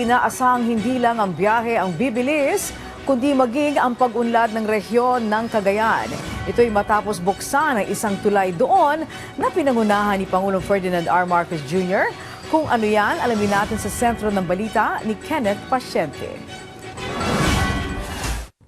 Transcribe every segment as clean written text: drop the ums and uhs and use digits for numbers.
inaasahang hindi lang ang biyahe ang bibilis, kundi maging ang pag-unlad ng rehiyon ng Cagayan. Ito'y matapos buksan ang isang tulay doon na pinangunahan ni Pangulong Ferdinand R. Marcos Jr. Kung ano yan, alamin natin sa sentro ng balita ni Kenneth Pasyente.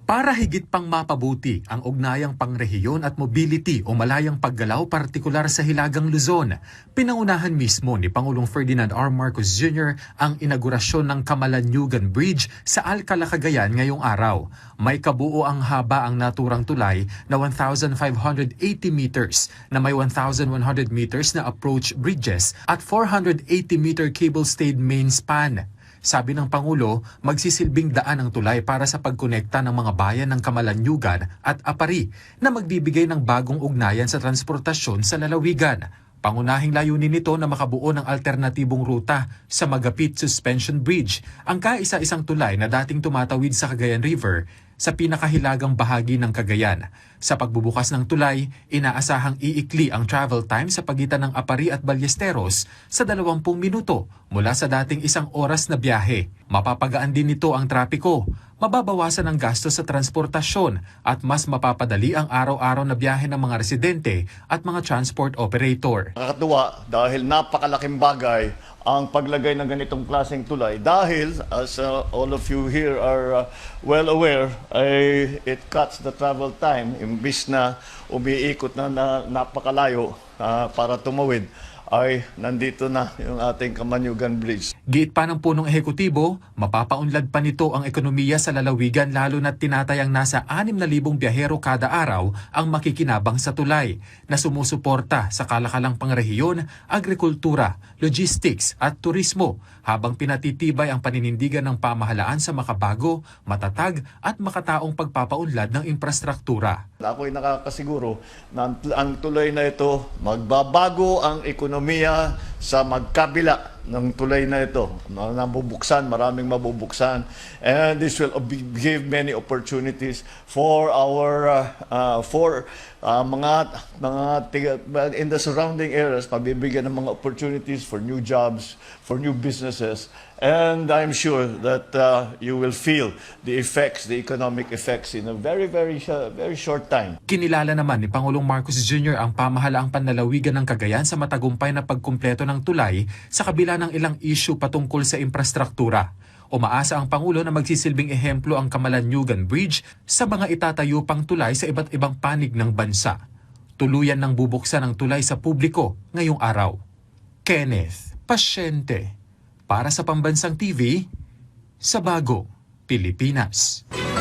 Para higit pang mapabuti ang ugnayang pangrehiyon at mobility o malayang paggalaw partikular sa Hilagang Luzon, pinangunahan mismo ni Pangulong Ferdinand R. Marcos Jr. ang inaugurasyon ng Camalaniugan Bridge sa Alcala, Cagayan ngayong araw. May kabuo ang haba ang naturang tulay na 1,580 meters na may 1,100 meters na approach bridges at 480-meter cable-stayed main span. Sabi ng Pangulo, magsisilbing daan ang tulay para sa pagkonekta ng mga bayan ng Camalaniugan at Apari na magbibigay ng bagong ugnayan sa transportasyon sa lalawigan. Pangunahing layunin nito na makabuo ng alternatibong ruta sa Magapit Suspension Bridge, ang kaisa-isang tulay na dating tumatawid sa Cagayan River sa pinakahilagang bahagi ng Cagayan. Sa pagbubukas ng tulay, inaasahang iikli ang travel time sa pagitan ng Apari at Ballesteros sa 20 minuto mula sa dating 1 oras na biyahe. Mapapagaan din nito ang trapiko, mababawasan ang gastos sa transportasyon at mas mapapadali ang araw-araw na biyahe ng mga residente at mga transport operator. Nakakatuwa dahil napakalaking bagay ang paglagay ng ganitong klaseng tulay dahil as all of you here are well aware, it cuts the travel time imbis na umiikot na napakalayo para tumawid ay nandito na yung ating Camalaniugan Bridge. Giit pa ng punong ehekutibo, mapapaunlad pa nito ang ekonomiya sa lalawigan lalo na't tinatayang nasa 6,000 biyahero kada araw ang makikinabang sa tulay na sumusuporta sa kalakalang pangrehiyon, agrikultura, logistics at turismo habang pinatitibay ang paninindigan ng pamahalaan sa makabago, matatag at makataong pagpapaunlad ng infrastruktura. Ako'y nakakasiguro na ang tulay na ito magbabago ang ekonomiya sa magkabila ng tulay na ito. Mabubuksan, maraming mabubuksan. And this will give many opportunities for our mga in the surrounding areas, pabibigyan ng mga opportunities for new jobs, for new businesses. And I'm sure that you will feel the effects, the economic effects in a very short time. Kinilala naman ni Pangulong Marcos Jr. ang pamahalaang panlalawigan ng Cagayan sa matagumpay na pagkumpleto ng tulay sa kabila ng ilang issue patungkol sa infrastruktura. Umaasa ang Pangulo na magsisilbing ehemplo ang Camalaniugan Bridge sa mga itatayo pang tulay sa iba't ibang panig ng bansa. Tuluyan ng bubuksan ang tulay sa publiko ngayong araw. Kenneth Pasyente para sa Pambansang TV sa Bago, Pilipinas.